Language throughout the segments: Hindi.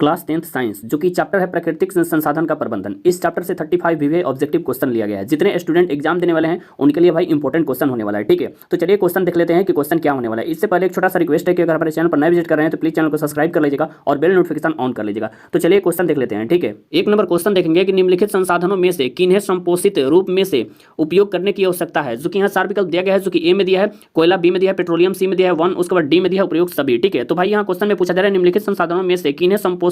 क्लास 10th साइंस, जो कि चैप्टर है प्राकृतिक संसाधन का प्रबंधन। इस चैप्टर से 35 विवे ऑब्जेक्टिव क्वेश्चन लिया गया है। जितने स्टूडेंट एग्जाम देने वाले हैं उनके लिए भाई इंपॉर्टेंट क्वेश्चन होने वाला है। ठीक है, तो चलिए क्वेश्चन देख लेते हैं कि क्वेश्चन क्या होने वाला है। इससे पहले एक छोटा सा रिक्वेस्ट है कि अगर हमारे चैनल पर नए विजिट कर रहे हैं तो प्लीज चैनल को सब्सक्राइब कर लीजिएगा और बेल नोटिफिकेशन ऑन कर लीजिएगा। तो चलिए क्वेश्चन देख लेते हैं। ठीक है, एक नंबर क्वेश्चन देखेंगे कि निम्नलिखित संसाधनों में से किन्हें संपोषित रूप में से उपयोग करने की आवश्यकता है। जो कि यहाँ 4 विकल्प दिया गया है, जो कि ए में दिया है कोयला, बी में दिया है पेट्रोलियम, सी में दिया है वन, उसके बाद डी में दिया है उपयुक्त सभी। ठीक है, तो भाई यहाँ क्वेश्चन में पूछा जा रहा है निम्नलिखित संसाधनों में से किन्हें संपोषित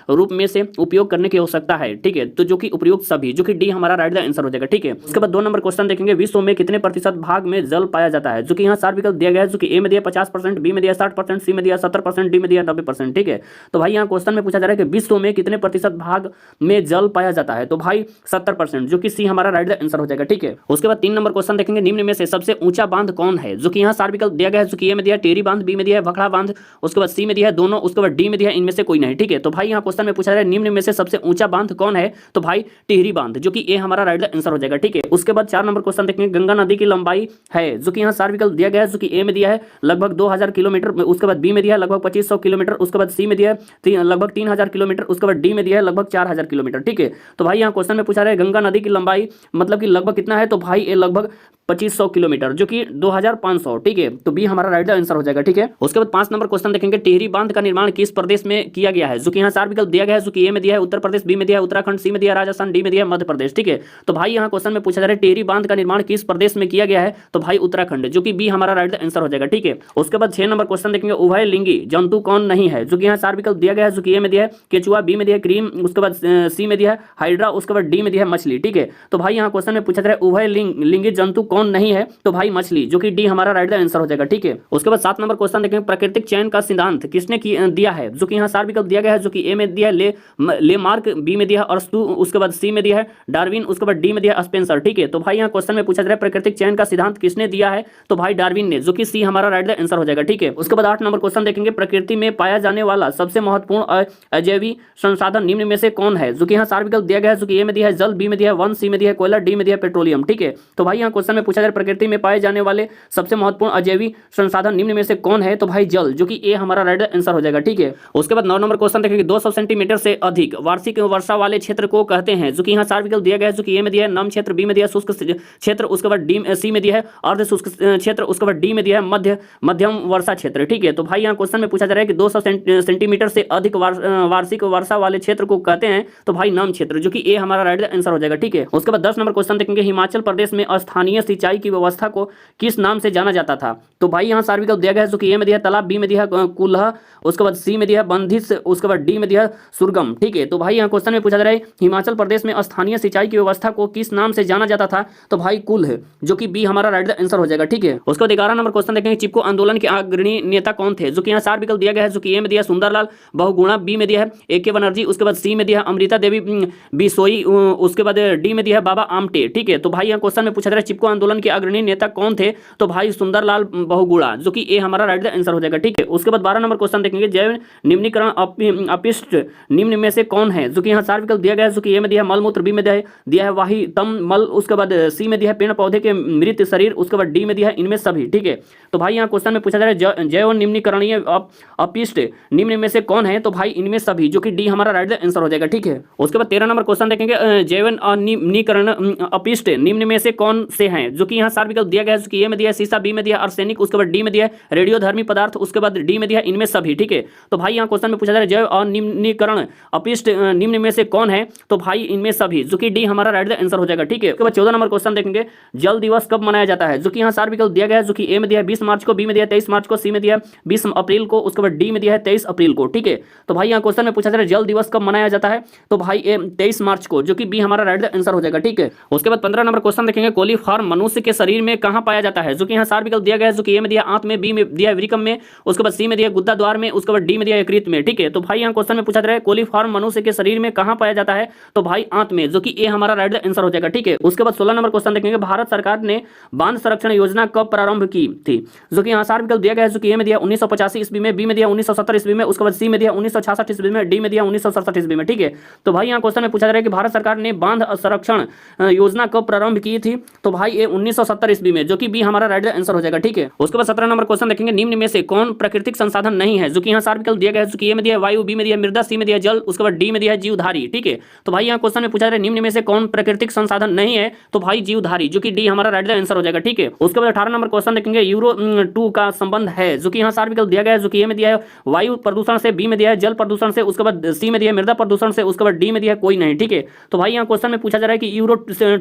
रूप में से उपयोग करने की आवश्यकता है। ठीक है, तो जो कि उपयुक्त सभी, जो कि डी हमारा राइट द आंसर हो जाएगा। ठीक है, उसके बाद 2 नंबर क्वेश्चन देखेंगे विश्व में कितने प्रतिशत भाग में जल पाया जाता है। जो कि यहाँ 4 विकल्प दिया गया है, जो कि ए में दिया 50%, बी में दिया 60%, सी में दिया 70%, डी में दिया 90%। ठीक है, तो भाई यहाँ क्वेश्चन में पूछा जा रहा है कि विश्व में कितने प्रतिशत भाग में जल पाया जाता है। तो भाई 70%, जो कि सी हमारा राइट द आंसर हो जाएगा। ठीक है, उसके बाद 3 नंबर क्वेश्चन देखेंगे निम्न में से सबसे ऊंचा बांध कौन है। जो कि यहाँ 4 विकल्प दिया गया है, जो कि ए में दिया टेरी बांध, बी में दिया है भखड़ा बांध, उसके बाद सी में दिया है दोनों, उसके बाद डी में दिया है इनमें से कोई नहीं। ठीक है, तो भाई यहाँ क्वेश्चन में पूछा जा रहा है निम्न में से सबसे ऊंचा बांध कौन है। तो भाई टिहरी बांध, जो कि ए हमारा राइट द आंसर हो जाएगा। ठीक है, उसके बाद 4 नंबर क्वेश्चन देखेंगे गंगा नदी की लंबाई है। जो कि यहाँ 4 विकल्प दिया गया है, जो कि ए में दिया है लगभग 2000 किलोमीटर, उसके बाद बी में दिया है लगभग 2500 किलोमीटर, उसके बाद सी में दिया है लगभग 3000 किलोमीटर, उसके बाद डी में दिया है लगभग 4000 किलोमीटर। ठीक है, तो भाई यहाँ क्वेश्चन में पूछा रहा है गंगा नदी की लंबाई मतलब कि लगभग कितना है। तो भाई ये लगभग 2500 किलोमीटर, जो कि 2500। ठीक है, तो बी हमारा राइट द आंसर हो जाएगा। ठीक है, उसके बाद 5 नंबर क्वेश्चन देखेंगे टिहरी बांध का निर्माण किस प्रदेश में किया गया है। जो कि यहाँ 4 विकल्प दिया गया है, जो कि ए में दिया है उत्तर प्रदेश, बी में दिया है उत्तराखंड, सी में दिया है राजस्थान, डी में दिया है मध्य प्रदेश। ठीक है, तो भाई यहाँ क्वेश्चन में पूछा जा रहा है टिहरी बांध का निर्माण किस प्रदेश में किया गया है। तो भाई उत्तराखंड, जो कि बी हमारा राइट द आंसर हो जाएगा। ठीक है, उसके बाद 6 नंबर क्वेश्चन देखेंगे उभय लिंगी जंतु कौन नहीं है। जो कि यहाँ 4 विकल्प दिया गया है, जो कि ए में दिया है केचुआ, बी में दिया है क्रीम, उसके बाद सी में दिया है हाइड्रा, उसके बाद डी में दिया है मछली। ठीक है, तो भाई यहाँ क्वेश्चन में पूछा जा रहा है उभय लिंगी जंतु कौन नहीं है। तो भाई मछली, जो कि डी हमारा राइट द आंसर हो जाएगा। ठीक है, उसके बाद 7 नंबर क्वेश्चन देखेंगे प्राकृतिक चयन का सिद्धांत किसने दिया है। जो कि यहाँ 4 विकल्प दिया गया है, जो कि ए में दिया है ले मार्क, बी में दिया है अरस्तु, उसके बाद सी में दिया है डार्विन, उसके बाद डी में दिया है स्पेंसर। ठीक है, तो भाई यहाँ क्वेश्चन में पूछा जा रहा है प्राकृतिक चयन का सिद्धांत किसने दिया है। तो भाई डार्विन ने, जो कि सी हमारा राइट द आंसर हो जाएगा। ठीक है, उसके बाद 8 नंबर क्वेश्चन देखेंगे प्रकृति में पाया जाने वाला सबसे महत्वपूर्ण अजैविक संसाधन निम्न में से कौन है। जो कि यहाँ 4 विकल्प दिया गया है, जो कि ए में दिया है जल, बी में दिया है वन, सी में दिया है कोयला, डी में दिया है पेट्रोलियम। ठीक है, तो भाई यहाँ क्वेश्चन में पूछा जा रहा है प्रकृति में पाए जाने वाले सबसे महत्वपूर्ण अजैविक संसाधन निम्न में से कौन है। तो भाई जल, जो कि ए हमारा राइट आंसर हो जाएगा। ठीक है, उसके बाद 9 नंबर क्वेश्चन देखेंगे 200 सेंटीमीटर से अधिक वार्षिक वर्षा वाले क्षेत्र को कहते हैं। जो कि यहाँ 4 विकल्प दिया गया है, जो कि ए में दिया है नम क्षेत्र, बी में दिया है शुष्क क्षेत्र, उसके बाद डी सी में दिया है अर्ध शुष्क क्षेत्र, उसके बाद डी में दिया है मध्यम वर्षा क्षेत्र। ठीक है, तो भाई यहाँ क्वेश्चन में पूछा जा रहा है कि 200 सेंटीमीटर से अधिक वार्षिक वर्षा वाले क्षेत्र को कहते हैं। तो भाई नम क्षेत्र, जो कि ए हमारा राइट आंसर हो जाएगा। ठीक है, उसके बाद 10 नंबर क्वेश्चन देखेंगे हिमाचल प्रदेश में स्थानीय सिंचाई की व्यवस्था को किस नाम से जाना जाता था। तो भाई यहाँ 4 विकल्प दिया गया है, जो कि ए में दिया तालाब, बी में दिया कुल्हा, उसके बाद सी में दिया बंधिस, उसके बाद डी में दिया सुरगम। ठीक है, तो भाई यहाँ क्वेश्चन में पूछा जा रहा है हिमाचल प्रदेश में स्थानीय सिंचाई की व्यवस्था को किस नाम से जाना जाता था। तो भाई कुल है, जो कि बी हमारा राइट आंसर हो जाएगा। ठीक है, उसके बाद 11 नंबर क्वेश्चन देखेंगे चिपको आंदोलन के अग्रणी नेता कौन थे। जो कि यहाँ 4 विकल्प दिया गया है, जो कि ए में दिया सुंदरलाल बहुगुणा, बी में दिया है AK बनर्जी, उसके बाद सी में दिया अमृता देवी बिसोई, उसके बाद डी में दिया बाबा आमटे। ठीक है, तो भाई यहाँ क्वेश्चन में पूछा जा रहा है चिपको आंदोलन के अग्रणी नेता कौन थे। तो भाई सुंदरलाल बहुगुणा, जो कि ए हमारा राइट आंसर हो जाएगा। ठीक है, उसके बाद 12 नंबर क्वेश्चन देखेंगे जैव निम्नीकरण अपिष्ट निम्न में से कौन है। जो कि यहाँ 4 विकल्प दिया गया है, जो कि ए में दिया मलमूत्र, बी में दिया है वाही तम मल, उसके बाद सी में दिया है पेड़ पौधे के मृत शरीर, उसके बाद डी में दिया है इनमें सभी। ठीक है, तो भाई यहाँ क्वेश्चन में पूछा जा रहा है जैव निम्नीकरणीय अपिष्ट निम्न में से कौन है। तो भाई इनमें सभी, जो कि डी हमारा राइट आंसर हो जाएगा। ठीक है, उसके बाद 13 नंबर क्वेश्चन देखेंगे जैवन निम्नीकरण अपिष्ट निम्न में से कौन से हैं। जो कि यहाँ 4 विकल्प दिया गया है, जो कि ए में दिया है सीसा, बी में दिया आर्सेनिक, उसके बाद डी में दिया है रेडियोधर्मी पदार्थ, उसके बाद डी में दिया है इनमें सभी। ठीक है, तो भाई यहाँ क्वेश्चन में पूछा जा रहा है जैव अनिम्नीकरण अपिष्ट निम्न में से कौन है। तो भाई इनमें सभी, जो कि डी हमारा राइट आंसर हो जाएगा। ठीक है, उसके बाद 14 नंबर क्वेश्चन देखेंगे जल दिवस कब मनाया जाता है। जो कि यहाँ 4 विकल्प दिया गया है, जो कि ए में दिया है 20 मार्च को, बी में दिया है 23 मार्च को, सी में दिया है 20 अप्रैल को, उसके बाद डी में दिया है 23 अप्रैल को। ठीक है, तो भाई यहाँ क्वेश्चन में पूछा जा रहा है जल दिवस कब मनाया जाता है। तो भाई 23 मार्च को, जो कि बी हमारा राइट आंसर हो जाएगा। ठीक है, उसके बाद 15 नंबर क्वेश्चन देखेंगे कोलीफॉर्म मनुष्य के शरीर में कहाँ पाया जाता है। जो कि यहाँ 4 विकल्प दिया गया है, जो कि ए में दिया आंत में, बी में दिया वृक्क में, उसके बाद सी में दिया गुद्दा द्वार में, उसके बाद डी में दिया यकृत में। ठीक है, तो भाई यहाँ क्वेश्चन में पूछा जा रहा है कोलीफॉर्म मनुष्य के शरीर में कहाँ पाया जाता है। तो भाई आंत में, जो कि ए हमारा राइट आंसर हो जाएगा। ठीक है, उसके बाद 16 नंबर क्वेश्चन देखेंगे भारत सरकार ने बांध संरक्षण योजना कब प्रारंभ की थी। जो कि यहाँ 4 विकल्प दिया गया है, जो कि ए में दिया 1985 ईस्वी में, बी में दिया 1970 ईस्वी में, उसके बाद सी में दिया 1966 ईस्वी में, डी में दिया 1967 ईस्वी में। ठीक है, तो भाई यहाँ क्वेश्चन में पूछा जा रहा है कि भारत सरकार ने बांध संरक्षण योजना कब प्रारंभ की थी। तो भाई ये 1970 ईस्वी में, जो कि बी हमारा राइट आंसर हो जाएगा। ठीक है, उसके बाद 17 नंबर क्वेश्चन देखेंगे, निम्न में से कौन प्राकृतिक संसाधन नहीं है, जो कि यहाँ सारे विकल्प दिया गया है, जो कि ए में दिया है वायु, बी में दिया है मृदा, सी में दिया है जल, उसके बाद डी में दिया है जीवधारी। ठीक है, तो भाई यहाँ क्वेश्चन में पूछा जा रहा है निम्न में से कौन प्राकृतिक संसाधन नहीं है, तो भाई जीवधारी, जो कि डी हमारा राइट आंसर हो जाएगा। ठीक है, उसके बाद 18 नंबर क्वेश्चन देखेंगे, यूरो 2 का संबंध है, जो कि यहाँ सारे विकल्प दिया गया है, जो कि ए में दिया है वायु प्रदूषण से, बी में दिया है जल प्रदूषण से, उसके बाद सी में दिया है मृदा प्रदूषण से, उसके बाद डी में दिया है कोई नहीं। ठीक है, तो भाई यहाँ क्वेश्चन में पूछा जा रहा है कि यूरो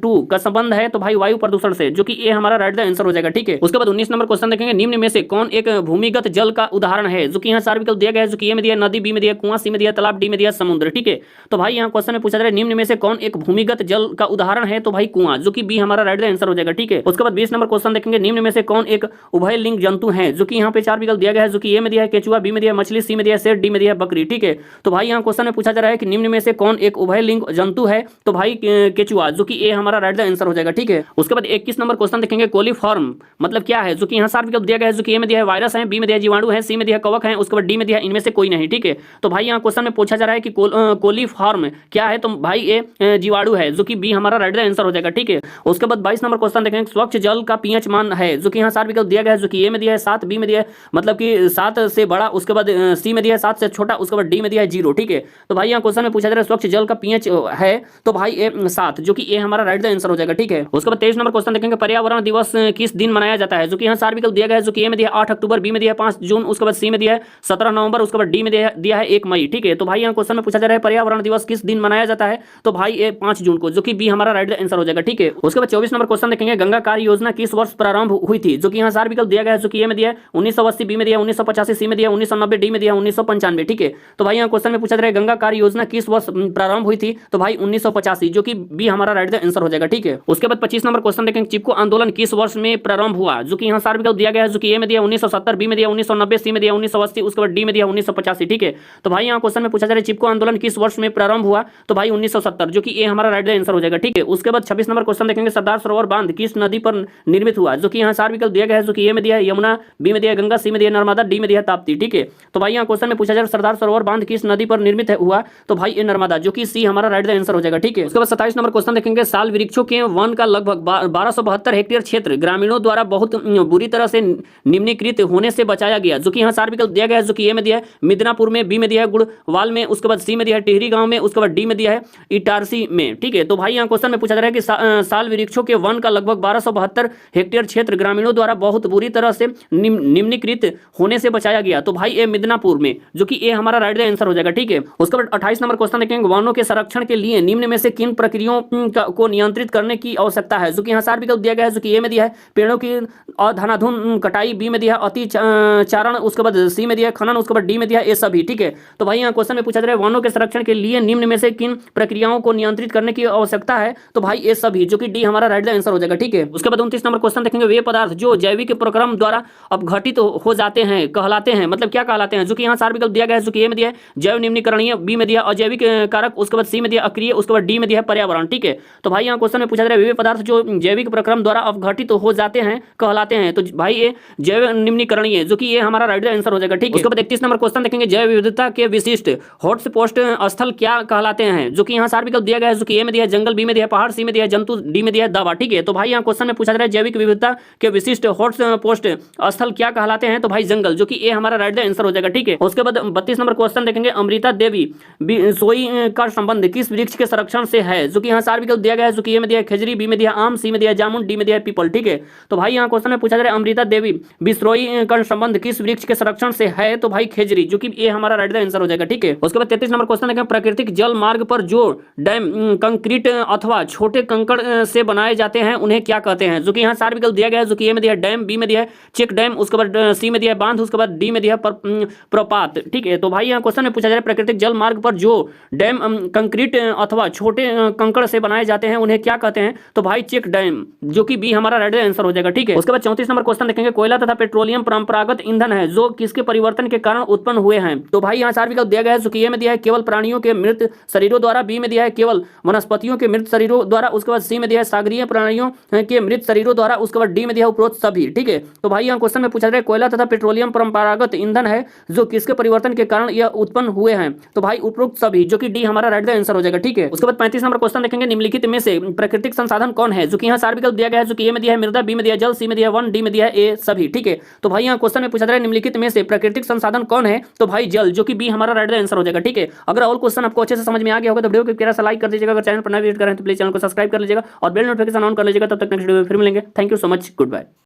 2 का संबंध है, तो भाई वायु प्रदूषण से, जो कि ए हमारा राइट आंसर हो जाएगा। ठीक है, उसके बाद 19 नंबर क्वेश्चन देखेंगे, निम्न में से कौन एक भूमिगत जल का उदाहरण है, जो कि यहाँ सारे विकल्प दिया गया है, जो कि ए में दिया नदी, बी में दिया कुआं, सी में दिया तालाब, डी में दिया समुद्र। ठीक है, तो भाई यहाँ क्वेश्चन में पूछा जा रहा है निम्न में से कौन एक भूमिगत जल का उदाहरण है, तो भाई कुआं, जो कि बी हमारा राइट आंसर हो जाएगा। ठीक है, उसके बाद 20 नंबर क्वेश्चन देखेंगे, निम्न में से कौन एक उभय लिंग जंतु है, जो कि यहाँ पे 4 विकल्प दिया गया है, जो कि ए में दिया है केचुआ, बी में दिया मछली, सी में दिया शेर, डी में दिया बकरी। ठीक है, तो भाई यहाँ क्वेश्चन में पूछा जा रहा है कि निम्न में से कौन एक उभय लिंग जंतु है, तो भाई केचुआ, जो कि ए हमारा राइट आंसर हो जाएगा। ठीक है, उसके बाद 21 नंबर क्वेश्चन देखेंगे, कोलीफॉर्म मतलब क्या है, जो कि यहाँ 4 विकल्प दिया गया है, जो कि ए में दिया है वायरस है, बी में दिया जीवाणु है, सी में दिया कवक है, उसके बाद डी में दिया इनमें से कोई नहीं। ठीक है, तो भाई यहाँ क्वेश्चन में पूछा जा रहा है कि कोलीफॉर्म क्या है, तो भाई ए जीवाणु है, जो कि बी हमारा राइट आंसर हो जाएगा। ठीक है, उसके बाद 22 नंबर क्वेश्चन देखेंगे, स्वच्छ जल का पीएच मान है, जो कि यहाँ 4 विकल्प दिया गया है, जो कि ए में दिया है 7, बी में दिया है मतलब कि 7 से बड़ा, उसके बाद सी में दिया है 7 से छोटा, उसके बाद डी में दिया है 0। ठीक है, तो भाई यहाँ क्वेश्चन में पूछा जा रहा है स्वच्छ जल का पीएच है, तो भाई ए 7, जो कि ए हमारा राइट आंसर हो जाएगा। ठीक है, उसके बाद 23 नंबर क्वेश्चन देखेंगे, पर्यावरण दिवस किस दिन मनाया जाता है, जो कि यहाँ 4 विकल्प दिया गया है, जो कि ए में दिया 8 अक्टूबर, बी में दिया 5 जून, उसके बाद सी में दिया है 17 नवंबर, उसके बाद डी में दिया है 1 मई। ठीक है, तो भाई यहाँ क्वेश्चन में पूछा जा रहा है पर्यावरण दिवस किस दिन मनाया जाता है, तो भाई ए 5 जून को, जो कि बी हमारा राइट आंसर हो जाएगा। ठीक है, उसके बाद 24 नंबर क्वेश्चन देखेंगे, गंगा कार्य योजना किस वर्ष प्रारंभ हुई थी, जो कि यहाँ 4 विकल्प दिया गया है, जो कि ए में दिया 1980, बी में दिया 1985, सी में दिया 1990, डी में दिया 1995। ठीक है, तो भाई यहाँ क्वेश्चन में पूछा जा रहा है गंगा कार्य योजना किस वर्ष प्रारंभ हुई थी, तो भाई 1985, जो कि बी हमारा राइट आंसर हो जाएगा। ठीक है, उसके बाद 25 नंबर क्वेश्चन देखेंगे, चिपको आंदोलन किस वर्ष में प्रारंभ हुआ, जो कि यहाँ 4 विकल्प दिया गया है, जो कि ए में दिया 1970, बी में दिया 1990, सी में दिया 1980, उसके बाद डी में दिया 1985। ठीक है, तो भाई यहाँ क्वेश्चन में पूछा जा रहा है चिपको आंदोलन किस वर्ष में प्रारंभ हुआ, तो भाई 1970, जो कि ए हमारा राइट आंसर हो जाएगा। ठीक है, उसके बाद 26 नंबर क्वेश्चन देखेंगे, सरदार सरोवर बांध किस नदी पर निर्मित हुआ, जो कि यहाँ 4 विकल्प दिया गया है, जो कि ए में दिया यमुना, बी में दिया गंगा, सी में दिया नर्मदा, डी में दिया ताप्ती। ठीक है, तो भाई यहाँ क्वेश्चन में पूछा जा रहा है सरदार सरोवर बांध किस नदी पर निर्मित हुआ, तो भाई ए नर्मदा, जो कि सी हमारा राइट आंसर हो जाएगा। ठीक है, उसके बाद 27 नंबर क्वेश्चन देखेंगे, साल वृक्षों के वन का लगभग 1272 हेक्टेयर क्षेत्र ग्रामीणों द्वारा बहुत बुरी तरह से निम्नीकृत होने से बचाया गया, जो कि यहाँ 4 विकल्प दिया गया है, जो कि ए में दिया है मिदनापुर में, बी में दिया है गुड़वाल में, उसके बाद सी में दिया है टिहरी गांव में, उसके बाद डी में दिया है इटारसी में। ठीक है, तो भाई यहाँ क्वेश्चन में पूछा जा रहा है कि साल वृक्षों के वन का लगभग 1272 हेक्टेयर क्षेत्र ग्रामीणों द्वारा बहुत बुरी तरह से निम्नीकृत होने से बचाया गया, तो भाई ए मिदनापुर में, जो कि ए हमारा राइट आंसर हो जाएगा। ठीक है, उसके बाद 28 नंबर क्वेश्चन देखेंगे, वनों के संरक्षण के लिए निम्न में से किन प्रक्रियाओं को नियंत्रित करने की आवश्यकता है, जो कि यहाँ 4 विकल्प दिया गया है, जो कि ए में दिया है पेड़ों की अधनाधुन कटाई, बी में दिया है अति चारण, उसके बाद सी में दिया है खनन, उसके बाद डी में दिया है ये सभी। ठीक है, तो भाई यहाँ क्वेश्चन में पूछा जा रहा है वनों के संरक्षण के लिए निम्न में से किन प्रक्रियाओं को नियंत्रित करने की आवश्यकता है, तो भाई ये सभी, जो कि डी हमारा राइट आंसर हो जाएगा। ठीक है, उसके बाद 29 नंबर क्वेश्चन देखेंगे, वे पदार्थ जो जैविक प्रक्रम द्वारा अपघटित हो जाते हैं कहलाते हैं, मतलब क्या कहलाते हैं, जो कि यहाँ 4 विकल्प दिया गया है, जो कि ए में दिया है जैव निम्नीकरणीय, बी में दिया अजैविक कारक, उसके बाद सी में दिया अक्रिय, उसके बाद डी में दिया पर्यावरण। ठीक है, तो भाई यहाँ क्वेश्चन में पूछा जा रहा है वे पदार्थ जो जैविक प्रक्रम द्वारा अपघटित हो जाते हैं कहलाते हैं, तो भाई ये जैव निम्नीकरणीय, जो कि ये हमारा राइट आंसर हो जाएगा। ठीक है, उसके बाद 31 नंबर क्वेश्चन देखेंगे, जैव विविधता के विशिष्ट हॉटस्पॉट स्थल क्या कहलाते हैं, जो कि यहाँ 4 विकल्प दिया गया है, जो कि ए में दिया जंगल, बी में दिया पहाड़, सी में दिया जंतु, डी में दिया दवा। ठीक है, तो भाई यहाँ क्वेश्चन में पूछा जा रहा है जैविक विविधता के विशिष्ट हॉटस्पॉट स्थल क्या कहलाते हैं, तो भाई जंगल, जो कि ए हमारा राइट आंसर हो जाएगा। ठीक है, उसके बाद 32 नंबर क्वेश्चन देखेंगे, अमृता देवी सोई का संबंध किस वृक्ष के संरक्षण से है, जो कि यहाँ 4 विकल्प दिया गया है, जो कि ए में दिया खजरी, बी में दिया आम, सी में दिया जामुन, डी में दिया पीपल। ठीक है, तो भाई यहाँ क्वेश्चन में पूछा जा रहा है अमृता देवी बिश्रोई का संबंध किस वृक्ष के संरक्षण से है, तो भाई खेजरी, जो कि ए हमारा राइट आंसर हो जाएगा। ठीक है, उसके बाद 33 नंबर क्वेश्चन देखें, प्राकृतिक जल मार्ग पर जो डैम कंक्रीट अथवा छोटे कंकड़ से बनाए जाते हैं उन्हें क्या कहते हैं, जो कि यहाँ 4 विकल्प दिया गया है, जो कि ए में दिया डैम, बी में दिया चेक डैम, उसके बाद सी में दिया बांध, उसके बाद डी में दिया प्रपात। ठीक है, तो भाई यहाँ क्वेश्चन में पूछा जा रहा है प्राकृतिक जल मार्ग पर जो डैम कंक्रीट अथवा छोटे कंकड़ से बनाए जाते हैं उन्हें क्या कहते हैं, तो भाई चेक डैम, जो कि बी हमारा राइट आंसर हो जाएगा। ठीक है, उसके बाद 34 नंबर क्वेश्चन देखेंगे, कोयला तथा पेट्रोलियम परंपरागत ईंधन है जो किसके परिवर्तन के कारण उत्पन्न हुए हैं, तो भाई यहाँ 4 विकल्प दिया गया है, जो कि ए में दिया है केवल प्राणियों के मृत शरीरों द्वारा, बी में दिया है केवल वनस्पतियों के मृत शरीरों द्वारा, उसके बाद सी में दिया है सागरीय प्राणियों के मृत शरीरों द्वारा, उसके बाद डी में दिया उपरोक्त सभी। ठीक है, तो भाई यहाँ क्वेश्चन में पूछा जा रहा है कोयला तथा पेट्रोलियम परंपरागत ईंधन है जो किसके परिवर्तन के कारण यह उत्पन्न हुए हैं, तो भाई उपरोक्त सभी, जो कि डी हमारा राइट आंसर हो जाएगा। ठीक है, उसके बाद 35 नंबर क्वेश्चन देखेंगे, निम्नलिखित में से प्राकृतिक संसाधन कौन है, जो कि यहाँ चार विकल्प दिया गया है, जो कि ए में दिया है मृदा, बी में दिया है जल, सी में दिया है वन, डी में दिया है ए सभी। ठीक है, तो भाई यहाँ क्वेश्चन में पूछा जा रहा है निम्नलिखित में से प्राकृतिक संसाधन कौन है, तो भाई जल, जो कि बी हमारा राइट आंसर हो जाएगा। ठीक है, अगर और क्वेश्चन आपको अच्छे से समझ में आ गया होगा तो वीडियो को प्यारा सा लाइक कर दीजिएगा। अगर चैनल पर नए विजिट करें तो प्लीज चैनल को सब्सक्राइब कर लीजिएगा और बेल नोटिफिकेशन ऑन कर लीजिएगा। तब तक नेक्स्ट वीडियो में फिर मिलेंगे। Thank you so much, good bye.